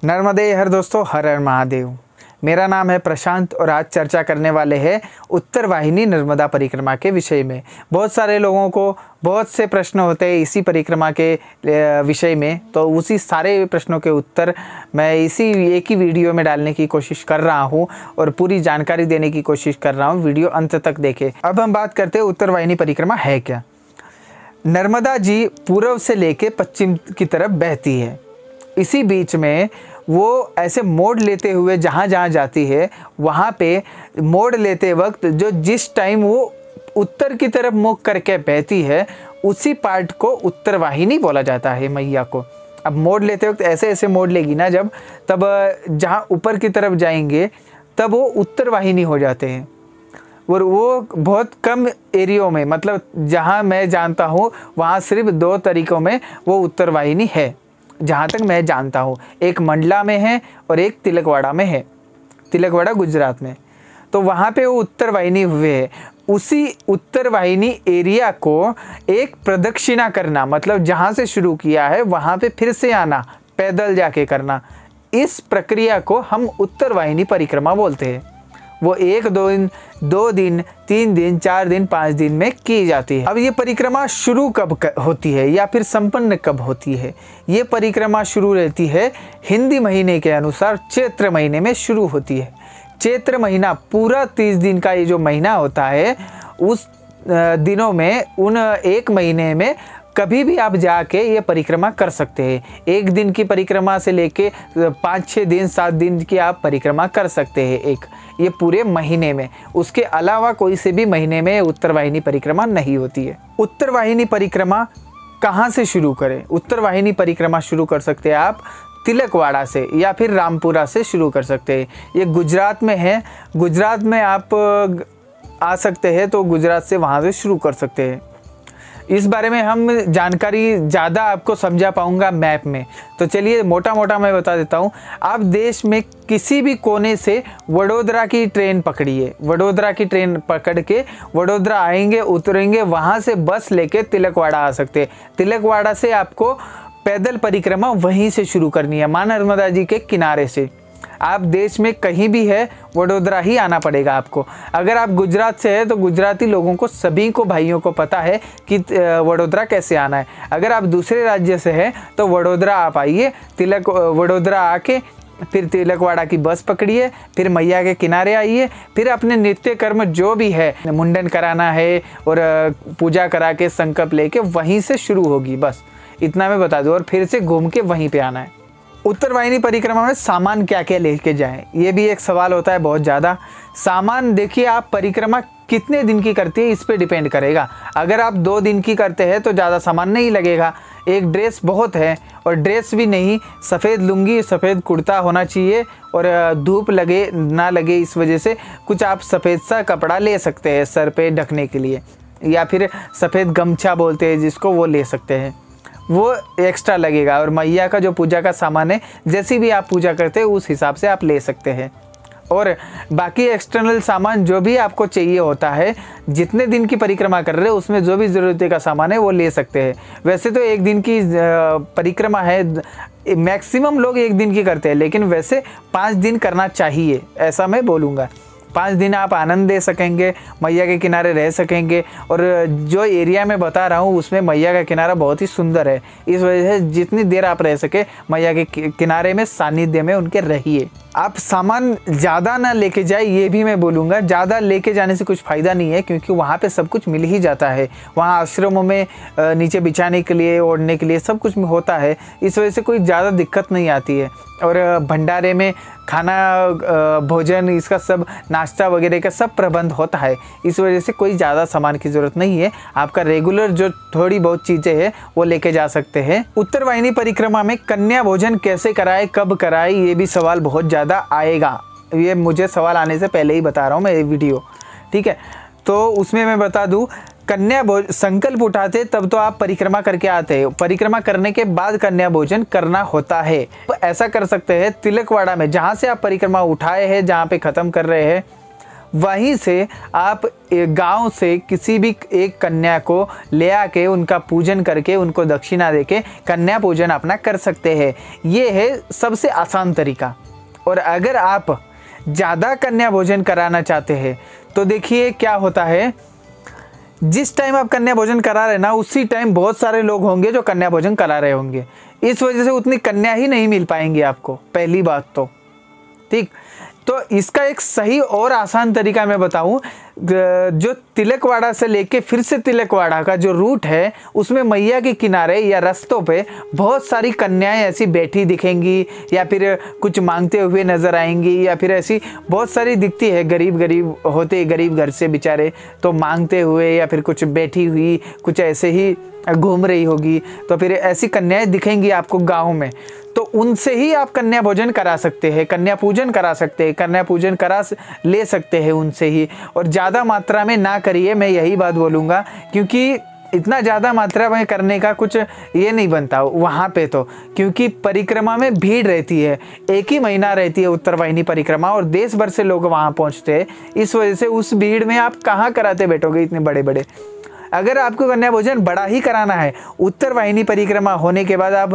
नर्मदे हर दोस्तों, हर हर महादेव। मेरा नाम है प्रशांत और आज चर्चा करने वाले हैं उत्तर वाहिनी नर्मदा परिक्रमा के विषय में। बहुत सारे लोगों को बहुत से प्रश्न होते हैं इसी परिक्रमा के विषय में, तो उसी सारे प्रश्नों के उत्तर मैं इसी एक ही वीडियो में डालने की कोशिश कर रहा हूं और पूरी जानकारी देने की कोशिश कर रहा हूं। वीडियो अंत तक देखें। अब हम बात करते हैं उत्तर वाहिनी परिक्रमा है क्या। नर्मदा जी पूर्व से लेके पश्चिम की तरफ बहती है। इसी बीच में वो ऐसे मोड़ लेते हुए जहाँ जहाँ जाती है, वहाँ पे मोड़ लेते वक्त जो जिस टाइम वो उत्तर की तरफ मुख करके बहती है, उसी पार्ट को उत्तर वाहिनी बोला जाता है मैया को। अब मोड़ लेते वक्त ऐसे ऐसे मोड़ लेगी ना जब, तब जहाँ ऊपर की तरफ जाएंगे तब वो उत्तर वाहिनी हो जाते हैं। और वो बहुत कम एरियो में, मतलब जहाँ मैं जानता हूँ वहाँ सिर्फ 2 तरीक़ों में वो उत्तर वाहिनी है, जहाँ तक मैं जानता हूँ। एक मंडला में है और एक तिलकवाड़ा में है, तिलकवाड़ा गुजरात में। तो वहाँ पे वो उत्तर वाहिनी हुए है। उसी उत्तर वाहिनी एरिया को एक प्रदक्षिणा करना, मतलब जहाँ से शुरू किया है वहाँ पे फिर से आना, पैदल जाके करना, इस प्रक्रिया को हम उत्तर वाहिनी परिक्रमा बोलते हैं। वो 1-2 दिन 3 दिन 4 दिन 5 दिन में की जाती है। अब ये परिक्रमा शुरू कब होती है या फिर संपन्न कब होती है? ये परिक्रमा शुरू रहती है हिंदी महीने के अनुसार चैत्र महीने में शुरू होती है। चैत्र महीना पूरा 30 दिन का ये जो महीना होता है, उस दिनों में उन 1 महीने में कभी भी आप जाके ये परिक्रमा कर सकते हैं। 1 दिन की परिक्रमा से लेके 5-6 दिन 7 दिन की आप परिक्रमा कर सकते हैं ये पूरे महीने में। उसके अलावा कोई से भी महीने में उत्तर वाहिनी परिक्रमा नहीं होती है। उत्तर वाहिनी परिक्रमा कहाँ से शुरू करें? उत्तर वाहिनी परिक्रमा शुरू कर सकते हैं आप तिलकवाड़ा से या फिर रामपुरा से शुरू कर सकते हैं। ये गुजरात में है। गुजरात में आप आ सकते हैं तो गुजरात से वहाँ से शुरू कर सकते हैं। इस बारे में हम जानकारी ज़्यादा आपको समझा पाऊंगा मैप में, तो चलिए मोटा मोटा मैं बता देता हूँ। आप देश में किसी भी कोने से वडोदरा की ट्रेन पकड़िए, वडोदरा की ट्रेन पकड़ के वडोदरा आएंगे, उतरेंगे, वहाँ से बस लेके तिलकवाड़ा आ सकते हैं। तिलकवाड़ा से आपको पैदल परिक्रमा वहीं से शुरू करनी है, माँ नर्मदा जी के किनारे से। आप देश में कहीं भी है, वडोदरा ही आना पड़ेगा आपको। अगर आप गुजरात से है तो गुजराती लोगों को, सभी को, भाइयों को पता है कि वडोदरा कैसे आना है। अगर आप दूसरे राज्य से है तो वडोदरा आप आइए, वडोदरा आके फिर तिलकवाड़ा की बस पकड़िए, फिर मैया के किनारे आइए, फिर अपने नित्य कर्म जो भी है, मुंडन कराना है और पूजा करा के संकल्प लेके वहीं से शुरू होगी। बस इतना मैं बता दूँ, और फिर से घूम के वहीं पर आना है। उत्तर वाहिनी परिक्रमा में सामान क्या क्या लेके जाएं, ये भी एक सवाल होता है बहुत ज़्यादा। सामान देखिए, आप परिक्रमा कितने दिन की करती है इस पे डिपेंड करेगा। अगर आप 2 दिन की करते हैं तो ज़्यादा सामान नहीं लगेगा। एक ड्रेस बहुत है, और ड्रेस भी नहीं, सफ़ेद लुंगी सफ़ेद कुर्ता होना चाहिए, और धूप लगे ना लगे इस वजह से कुछ आप सफ़ेद सा कपड़ा ले सकते हैं सर पे ढकने के लिए, या फिर सफ़ेद गमछा बोलते हैं जिसको, वो ले सकते हैं, वो एक्स्ट्रा लगेगा। और मैया का जो पूजा का सामान है, जैसी भी आप पूजा करते हैं उस हिसाब से आप ले सकते हैं। और बाकी एक्सटर्नल सामान जो भी आपको चाहिए होता है, जितने दिन की परिक्रमा कर रहे हो उसमें जो भी ज़रूरत का सामान है वो ले सकते हैं। वैसे तो 1 दिन की परिक्रमा है, मैक्सिमम लोग 1 दिन की करते हैं, लेकिन वैसे 5 दिन करना चाहिए, ऐसा मैं बोलूँगा। 5 दिन आप आनंद दे सकेंगे, मैया के किनारे रह सकेंगे। और जो एरिया मैं बता रहा हूँ उसमें मैया का किनारा बहुत ही सुंदर है, इस वजह से जितनी देर आप रह सके मैया के किनारे में, सानिध्य में उनके रहिए। आप सामान ज़्यादा ना लेके जाए, ये भी मैं बोलूँगा। ज़्यादा लेके जाने से कुछ फ़ायदा नहीं है, क्योंकि वहाँ पे सब कुछ मिल ही जाता है। वहाँ आश्रमों में नीचे बिछाने के लिए, ओढ़ने के लिए सब कुछ होता है, इस वजह से कोई ज़्यादा दिक्कत नहीं आती है। और भंडारे में खाना, भोजन, इसका सब नाश्ता वगैरह का सब प्रबंध होता है, इस वजह से कोई ज़्यादा सामान की ज़रूरत नहीं है। आपका रेगुलर जो थोड़ी बहुत चीज़ें हैं वो लेके जा सकते हैं। उत्तर वाहिनी परिक्रमा में कन्या भोजन कैसे कराए, कब कराए, ये भी सवाल बहुत ज़्यादा आएगा। ये मुझे सवाल आने से पहले ही बता रहा हूँ मैं ये वीडियो, ठीक है। तो उसमें मैं बता दूँ, कन्या भोजन संकल्प उठाते तब तो आप परिक्रमा करके आते हैं, परिक्रमा करने के बाद कन्या भोजन करना होता है। तो ऐसा कर सकते हैं तिलकवाड़ा में, जहाँ से आप परिक्रमा उठाए हैं, जहाँ पे ख़त्म कर रहे हैं, वहीं से आप गांव से किसी भी एक कन्या को ले आके उनका पूजन करके उनको दक्षिणा देके कन्या पूजन अपना कर सकते हैं। ये है सबसे आसान तरीका। और अगर आप ज़्यादा कन्या भोजन कराना चाहते हैं तो देखिए क्या होता है, जिस टाइम आप कन्या भोजन करा रहे हैं ना, उसी टाइम बहुत सारे लोग होंगे जो कन्या भोजन करा रहे होंगे। इस वजह से उतनी कन्या ही नहीं मिल पाएंगी आपको, पहली बात तो। ठीक, तो इसका एक सही और आसान तरीका मैं बताऊं, जो तिलकवाड़ा से लेके फिर से तिलकवाड़ा का जो रूट है, उसमें मैया के किनारे या रास्तों पे बहुत सारी कन्याएं ऐसी बैठी दिखेंगी, या फिर कुछ मांगते हुए नजर आएंगी, या फिर ऐसी बहुत सारी दिखती है। गरीब होते, गरीब घर से बेचारे, तो मांगते हुए या फिर कुछ बैठी हुई, कुछ ऐसे ही घूम रही होगी, तो फिर ऐसी कन्याएं दिखेंगी आपको गाँव में। तो उनसे ही आप कन्या भोजन करा सकते हैं, कन्या पूजन करा सकते हैं, कन्या पूजन ले सकते हैं उनसे ही। और ज़्यादा मात्रा में ना करिए, मैं यही बात बोलूँगा, क्योंकि इतना ज़्यादा मात्रा में करने का कुछ ये नहीं बनता वहाँ पे तो, क्योंकि परिक्रमा में भीड़ रहती है। एक ही महीना रहती है उत्तरवाहिनी परिक्रमा और देश भर से लोग वहाँ पहुँचते हैं। इस वजह से उस भीड़ में आप कहाँ कराते बैठोगे इतने बड़े बड़े। अगर आपको कन्या भोजन बड़ा ही कराना है, उत्तरवाहिनी परिक्रमा होने के बाद आप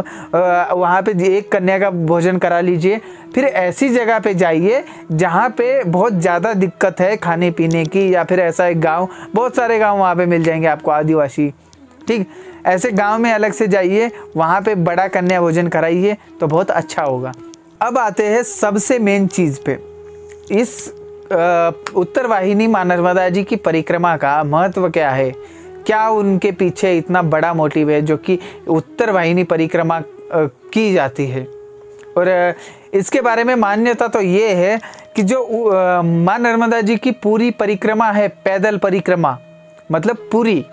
वहाँ पे एक कन्या का भोजन करा लीजिए। फिर ऐसी जगह पे जाइए जहाँ पे बहुत ज़्यादा दिक्कत है खाने पीने की, या फिर ऐसा एक गांव, बहुत सारे गांव वहाँ पे मिल जाएंगे आपको आदिवासी। ठीक, ऐसे गांव में अलग से जाइए, वहाँ पे बड़ा कन्या भोजन कराइए तो बहुत अच्छा होगा। अब आते हैं सबसे मेन चीज़ पे। इस उत्तरवाहिनी माँ नर्मदा जी की परिक्रमा का महत्व क्या है, क्या उनके पीछे इतना बड़ा मोटिव है जो कि उत्तरवाहिनी परिक्रमा की जाती है। और इसके बारे में मान्यता तो ये है कि जो माँ नर्मदा जी की पूरी परिक्रमा है, पैदल परिक्रमा, मतलब पूरी,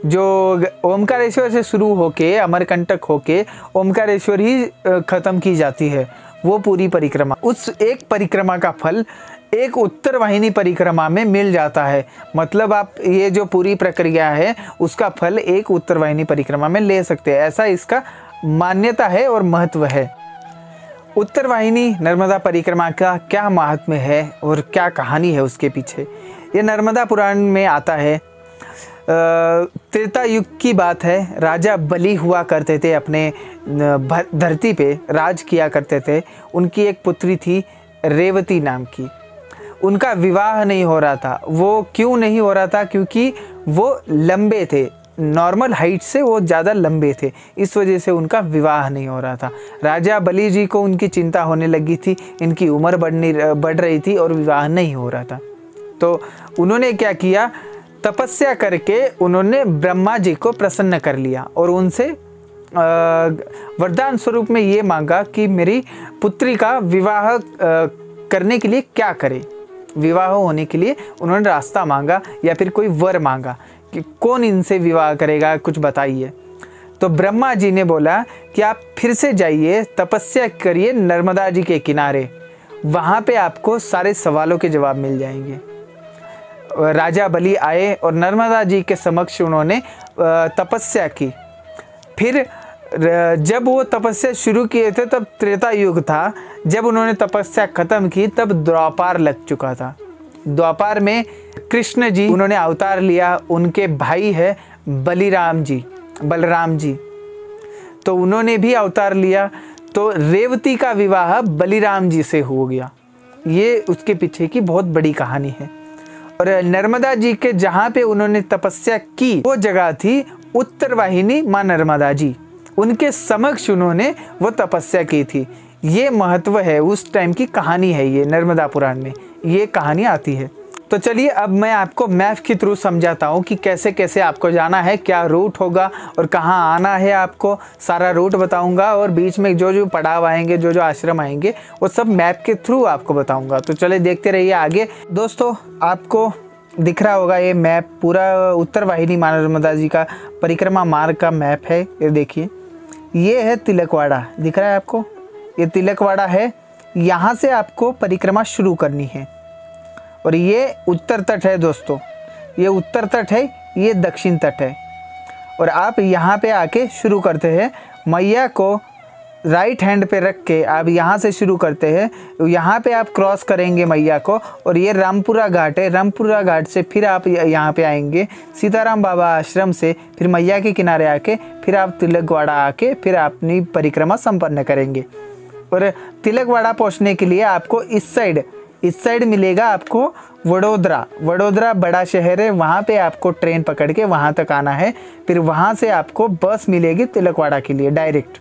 जो ओमकारेश्वर से शुरू होके अमरकंटक होके ओमकारेश्वर ही ख़त्म की जाती है, वो पूरी परिक्रमा, उस एक परिक्रमा का फल एक उत्तरवाहिनी परिक्रमा में मिल जाता है। मतलब आप ये जो पूरी प्रक्रिया है उसका फल एक उत्तरवाहिनी परिक्रमा में ले सकते हैं, ऐसा इसका मान्यता है और महत्व है। उत्तरवाहिनी नर्मदा परिक्रमा का क्या महात्म्य है और क्या कहानी है उसके पीछे, ये नर्मदा पुराण में आता है। त्रेता युग की बात है। राजा बलि हुआ करते थे, अपने धरती पे राज किया करते थे। उनकी एक पुत्री थी रेवती नाम की। उनका विवाह नहीं हो रहा था। वो क्यों नहीं हो रहा था? क्योंकि वो लंबे थे, नॉर्मल हाइट से वो ज़्यादा लंबे थे, इस वजह से उनका विवाह नहीं हो रहा था। राजा बलि जी को उनकी चिंता होने लगी थी, इनकी उम्र बढ़ रही थी और विवाह नहीं हो रहा था। तो उन्होंने क्या किया, तपस्या करके उन्होंने ब्रह्मा जी को प्रसन्न कर लिया और उनसे वरदान स्वरूप में ये मांगा कि मेरी पुत्री का विवाह करने के लिए क्या करें। विवाह होने के लिए उन्होंने रास्ता मांगा या फिर कोई वर मांगा कि कौन इनसे विवाह करेगा, कुछ बताइए। तो ब्रह्मा जी ने बोला कि आप फिर से जाइए, तपस्या करिए नर्मदा जी के किनारे, वहाँ पे आपको सारे सवालों के जवाब मिल जाएंगे। राजा बलि आए और नर्मदा जी के समक्ष उन्होंने तपस्या की। फिर जब वो तपस्या शुरू किए थे तब त्रेता युग था। जब उन्होंने तपस्या खत्म की तब द्वापार लग चुका था। द्वापार में कृष्ण जी उन्होंने अवतार लिया, उनके भाई है बलराम जी, तो उन्होंने भी अवतार लिया। तो रेवती का विवाह बलराम जी से हो गया। ये उसके पीछे की बहुत बड़ी कहानी है। और नर्मदा जी के जहाँ पे उन्होंने तपस्या की वो जगह थी उत्तरवाहिनी माँ नर्मदा जी, उनके समक्ष उन्होंने वो तपस्या की थी। ये महत्व है, उस टाइम की कहानी है, ये नर्मदा पुराण में ये कहानी आती है। तो चलिए अब मैं आपको मैप के थ्रू समझाता हूँ कि कैसे कैसे आपको जाना है, क्या रूट होगा और कहाँ आना है। आपको सारा रूट बताऊँगा और बीच में जो जो पड़ाव आएंगे, जो जो आश्रम आएंगे, वो सब मैप के थ्रू आपको बताऊँगा। तो चलिए देखते रहिए आगे। दोस्तों आपको दिख रहा होगा ये मैप, पूरा उत्तरवाहिनी माँ नर्मदा जी का परिक्रमा मार्ग का मैप है। ये देखिए, ये है तिलकवाड़ा, दिख रहा है आपको, ये तिलकवाड़ा है। यहाँ से आपको परिक्रमा शुरू करनी है और ये उत्तर तट है दोस्तों, ये उत्तर तट है, ये दक्षिण तट है। और आप यहाँ पे आके शुरू करते हैं। मैया को राइट हैंड पे रख के आप यहाँ से शुरू करते हैं। यहाँ पे आप क्रॉस करेंगे मैया को और ये रामपुरा घाट है। रामपुरा घाट से फिर आप यहाँ पे आएंगे सीताराम बाबा आश्रम से, फिर मैया के किनारे आके फिर आप तिलकवाड़ा आके फिर अपनी परिक्रमा संपन्न करेंगे। और तिलकवाड़ा पहुँचने के लिए आपको इस साइड मिलेगा आपको वडोदरा। वडोदरा बड़ा शहर है, वहाँ पे आपको ट्रेन पकड़ के वहाँ तक आना है। फिर वहाँ से आपको बस मिलेगी तिलकवाड़ा के लिए डायरेक्ट।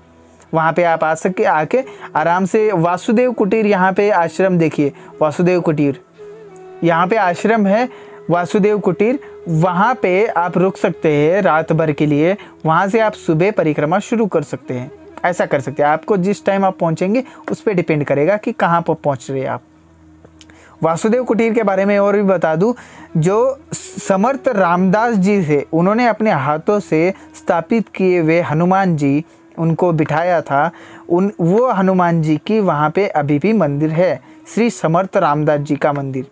वहाँ पे आप आके आराम से वासुदेव कुटीर, यहाँ पे आश्रम देखिए वासुदेव कुटीर, यहाँ पे आश्रम है वासुदेव कुटीर। वहाँ पे आप रुक सकते हैं रात भर के लिए। वहाँ से आप सुबह परिक्रमा शुरू कर सकते हैं। ऐसा कर सकते हैं, आपको जिस टाइम आप पहुँचेंगे उस पर डिपेंड करेगा कि कहाँ पर पहुँच रहे हैं आप। वासुदेव कुटीर के बारे में और भी बता दूं, जो समर्थ रामदास जी थे उन्होंने अपने हाथों से स्थापित किए हुए हनुमान जी, उनको बिठाया था, वो हनुमान जी की वहाँ पे अभी भी मंदिर है। श्री समर्थ रामदास जी का मंदिर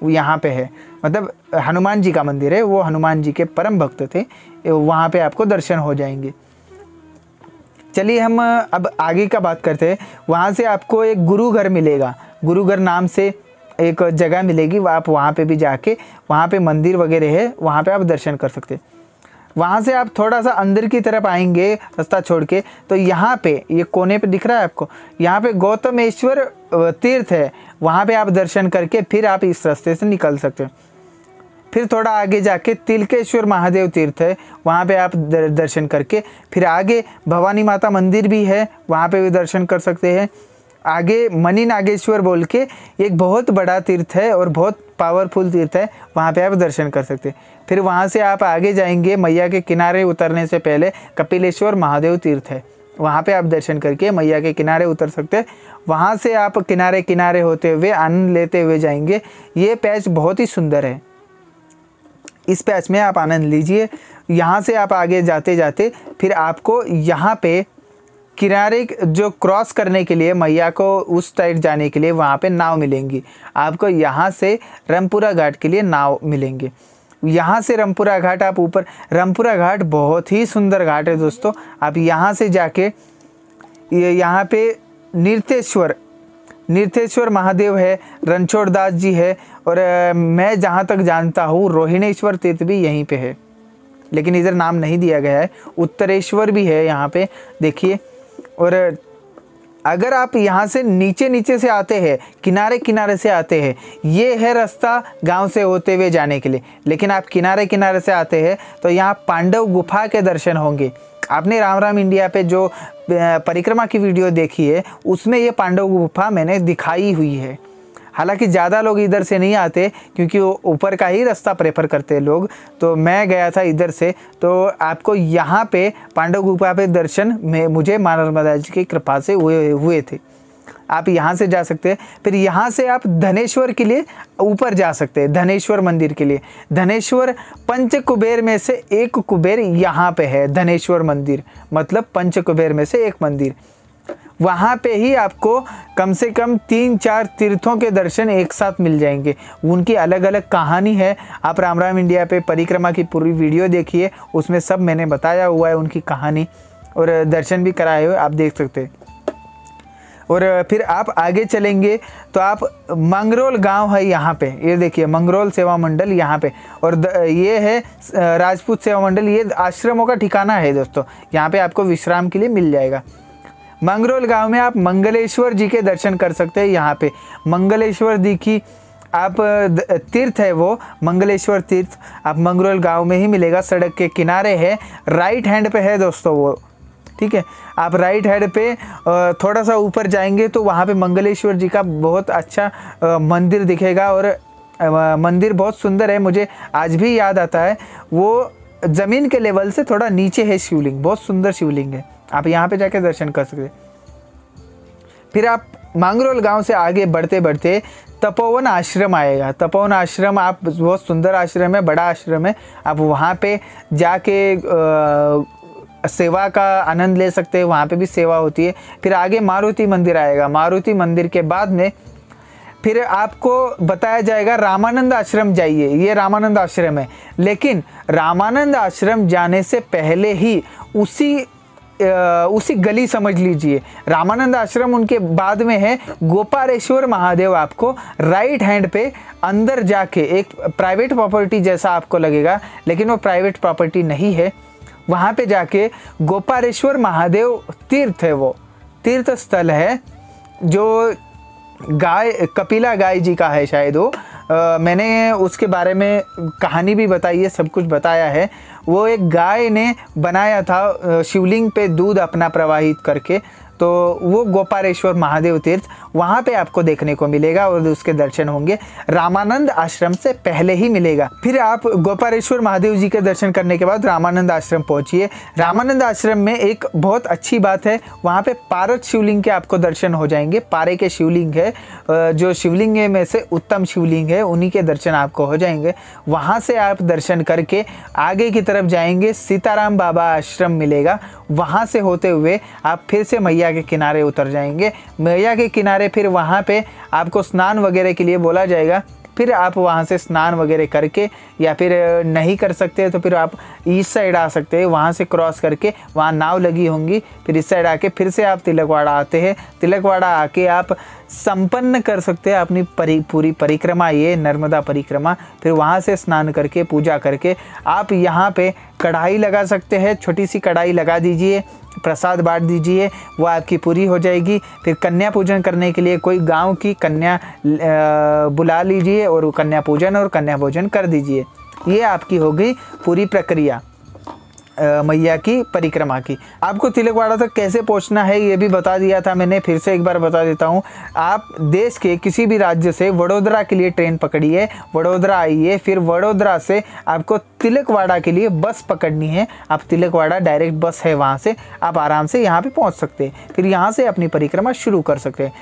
वो यहाँ पे है, मतलब हनुमान जी का मंदिर है। वो हनुमान जी के परम भक्त थे, वहाँ पे आपको दर्शन हो जाएंगे। चलिए हम अब आगे का बात करते हैं। वहाँ से आपको एक गुरु घर मिलेगा, गुरु घर नाम से एक जगह मिलेगी। आप वहाँ पे भी जाके वहाँ पे मंदिर वगैरह है, वहाँ पे आप दर्शन कर सकते हैं। वहाँ से आप थोड़ा सा अंदर की तरफ आएंगे रास्ता छोड़ के, तो यहाँ पे ये कोने पे दिख रहा है आपको, यहाँ पे गौतमेश्वर तीर्थ है। वहाँ पे आप दर्शन करके फिर आप इस रास्ते से निकल सकते हैं। फिर थोड़ा आगे जाके तिलकेश्वर महादेव तीर्थ है, वहाँ पे आप दर्शन करके फिर आगे भवानी माता मंदिर भी है, वहाँ पे भी दर्शन कर सकते हैं। आगे मणि नागेश्वर बोल के एक बहुत बड़ा तीर्थ है और बहुत पावरफुल तीर्थ है, वहाँ पे आप दर्शन कर सकते हैं। फिर वहाँ से आप आगे जाएंगे, मैया के किनारे उतरने से पहले कपिलेश्वर महादेव तीर्थ है, वहाँ पे आप दर्शन करके मैया के किनारे उतर सकते हैं। वहाँ से आप किनारे किनारे होते हुए आनंद लेते हुए जाएंगे। ये पैच बहुत ही सुंदर है, इस पैच में आप आनंद लीजिए। यहाँ से आप आगे जाते जाते फिर आपको यहाँ पे किनारे जो क्रॉस करने के लिए मैया को उस साइड जाने के लिए वहाँ पे नाव मिलेंगी। आपको यहाँ से रामपुरा घाट के लिए नाव मिलेंगे। यहाँ से रामपुरा घाट आप ऊपर, रामपुरा घाट बहुत ही सुंदर घाट है दोस्तों। आप यहाँ से जाके यहाँ पे नृत्येश्वर महादेव है, रणछोड़ दास जी है, और मैं जहाँ तक जानता हूँ रोहिणेश्वर तीर्थ भी यहीं पे है, लेकिन इधर नाम नहीं दिया गया है। उत्तरेश्वर भी है यहाँ पे देखिए। और अगर आप यहाँ से नीचे से आते हैं, किनारे से आते हैं, ये है रास्ता गांव से होते हुए जाने के लिए। लेकिन आप किनारे से आते हैं तो यहाँ पांडव गुफा के दर्शन होंगे। आपने राम इंडिया पे जो परिक्रमा की वीडियो देखी है उसमें ये पांडव गुफा मैंने दिखाई हुई है। हालांकि ज़्यादा लोग इधर से नहीं आते क्योंकि वो ऊपर का ही रास्ता प्रेफर करते हैं लोग, तो मैं गया था इधर से। तो आपको यहाँ पे पांडव गुफा पे दर्शन में मुझे माँ नर्मदा जी की कृपा से हुए थे। आप यहाँ से जा सकते हैं। फिर यहाँ से आप धनेश्वर के लिए ऊपर जा सकते हैं, धनेश्वर मंदिर के लिए। धनेश्वर पंच कुबेर में से एक कुबेर यहाँ पे है, धनेश्वर मंदिर मतलब पंच कुबेर में से एक मंदिर। वहाँ पे ही आपको कम से कम 3-4 तीर्थों के दर्शन एक साथ मिल जाएंगे। उनकी अलग अलग कहानी है। आप राम इंडिया पे परिक्रमा की पूरी वीडियो देखिए, उसमें सब मैंने बताया हुआ है उनकी कहानी, और दर्शन भी कराए हुए आप देख सकते हैं। और फिर आप आगे चलेंगे तो आप मंगरोल गांव है यहाँ पे, ये देखिए मंगरोल सेवा मंडल यहाँ पे, और ये है राजपूत सेवा मंडल। ये आश्रमों का ठिकाना है दोस्तों, यहाँ पे आपको विश्राम के लिए मिल जाएगा। मंगरोल गांव में आप मंगलेश्वर जी के दर्शन कर सकते हैं। यहाँ पे मंगलेश्वर जी की आप तीर्थ है वो मंगलेश्वर तीर्थ, आप मंगरोल गांव में ही मिलेगा। सड़क के किनारे है, राइट हैंड पे है दोस्तों वो, ठीक है। आप राइट हैंड पे थोड़ा सा ऊपर जाएंगे तो वहाँ पे मंगलेश्वर जी का बहुत अच्छा मंदिर दिखेगा, और मंदिर बहुत सुंदर है। मुझे आज भी याद आता है, वो ज़मीन के लेवल से थोड़ा नीचे है शिवलिंग, बहुत सुंदर शिवलिंग है। आप यहाँ पे जाके दर्शन कर सकते हैं। फिर आप मंगरोल गांव से आगे बढ़ते बढ़ते तपोवन आश्रम आएगा। तपोवन आश्रम आप बहुत सुंदर आश्रम है, बड़ा आश्रम है। आप वहाँ पे जाके सेवा का आनंद ले सकते हैं, वहाँ पे भी सेवा होती है। फिर आगे मारुति मंदिर आएगा। मारुति मंदिर के बाद में फिर आपको बताया जाएगा रामानंद आश्रम जाइए, ये रामानंद आश्रम है। लेकिन रामानंद आश्रम जाने से पहले ही उसी उसी गली समझ लीजिए। रामानंद आश्रम उनके बाद में है। गोपालेश्वर महादेव आपको राइट हैंड पे अंदर जाके एक प्राइवेट प्रॉपर्टी जैसा आपको लगेगा, लेकिन वो प्राइवेट प्रॉपर्टी नहीं है। वहाँ पे जाके गोपालेश्वर महादेव तीर्थ है, वो तीर्थ स्थल है जो गाय कपिला गाय जी का है शायद वो। मैंने उसके बारे में कहानी भी बताई है, सब कुछ बताया है। वो एक गाय ने बनाया था शिवलिंग पे दूध अपना प्रवाहित करके, तो वो गोपालेश्वर महादेव तीर्थ वहाँ पे आपको देखने को मिलेगा और उसके दर्शन होंगे। रामानंद आश्रम से पहले ही मिलेगा। फिर आप गोपालेश्वर महादेव जी के दर्शन करने के बाद रामानंद आश्रम पहुँचिए। रामानंद आश्रम में एक बहुत अच्छी बात है, वहाँ पे पारद शिवलिंग के आपको दर्शन हो जाएंगे। पारे के शिवलिंग है, जो शिवलिंग में से उत्तम शिवलिंग है, उन्हीं के दर्शन आपको हो जाएंगे। वहाँ से आप दर्शन करके आगे की तरफ जाएंगे, सीताराम बाबा आश्रम मिलेगा। वहाँ से होते हुए आप फिर से मैया के किनारे उतर जाएंगे। मैया के किनारे फिर वहाँ पे आपको स्नान वगैरह के लिए बोला जाएगा। फिर आप वहाँ से स्नान वगैरह करके, या फिर नहीं कर सकते तो फिर आप इस साइड आ सकते हैं। वहाँ से क्रॉस करके वहाँ नाव लगी होंगी, फिर इस साइड आके फिर से आप तिलकवाड़ा आते हैं। तिलकवाड़ा आके आप संपन्न कर सकते हैं अपनी पूरी परिक्रमा, ये नर्मदा परिक्रमा। फिर वहाँ से स्नान करके पूजा करके आप यहाँ पे कढ़ाई लगा सकते हैं। छोटी सी कढ़ाई लगा दीजिए, प्रसाद बांट दीजिए, वो आपकी पूरी हो जाएगी। फिर कन्या पूजन करने के लिए कोई गांव की कन्या बुला लीजिए और कन्या पूजन और कन्या भोजन कर दीजिए। ये आपकी हो गई पूरी प्रक्रिया मैया की परिक्रमा की। आपको तिलकवाड़ा तक कैसे पहुंचना है ये भी बता दिया था मैंने, फिर से एक बार बता देता हूं। आप देश के किसी भी राज्य से वडोदरा के लिए ट्रेन पकड़िए, वडोदरा आइए, फिर वडोदरा से आपको तिलकवाड़ा के लिए बस पकड़नी है। आप तिलकवाड़ा डायरेक्ट बस है, वहां से आप आराम से यहाँ पे पहुँच सकते हैं। फिर यहाँ से अपनी परिक्रमा शुरू कर सकते हैं।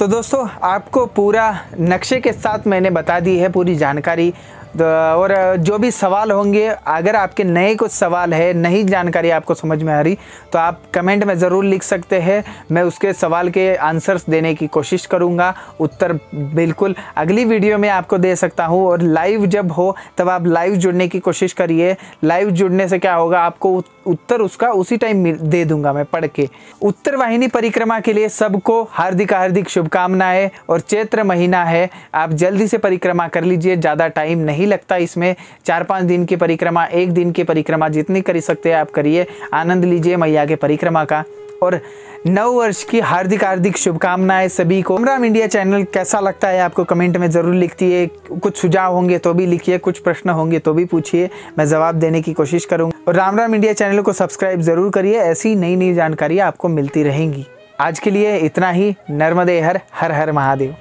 तो दोस्तों, आपको पूरा नक्शे के साथ मैंने बता दी है पूरी जानकारी। और जो भी सवाल होंगे, अगर आपके नए कुछ सवाल है, नई जानकारी आपको समझ में आ रही, तो आप कमेंट में ज़रूर लिख सकते हैं। मैं उसके सवाल के आंसर्स देने की कोशिश करूंगा। उत्तर बिल्कुल अगली वीडियो में आपको दे सकता हूं। और लाइव जब हो तब आप लाइव जुड़ने की कोशिश करिए। लाइव जुड़ने से क्या होगा, आपको उत्तर उसका उसी टाइम दे दूंगा मैं पढ़ के। उत्तर वाहिनी परिक्रमा के लिए सबको हार्दिक हार्दिक शुभकामनाएं। और चैत्र महीना है, आप जल्दी से परिक्रमा कर लीजिए, ज़्यादा टाइम नहीं लगता इसमें। 4-5 दिन की परिक्रमा, 1 दिन की परिक्रमा, जितनी कर सकते हैं आप करिए। आनंद लीजिए मैया के परिक्रमा का। और नव वर्ष की हार्दिक हार्दिक शुभकामनाएं सभी को। राम इंडिया चैनल कैसा लगता है आपको कमेंट में ज़रूर लिखिए। कुछ सुझाव होंगे तो भी लिखिए, कुछ प्रश्न होंगे तो भी पूछिए, मैं जवाब देने की कोशिश करूँगा। और राम इंडिया चैनल को सब्सक्राइब ज़रूर करिए, ऐसी नई नई जानकारियाँ आपको मिलती रहेंगी। आज के लिए इतना ही। नर्मदे हर हर महादेव।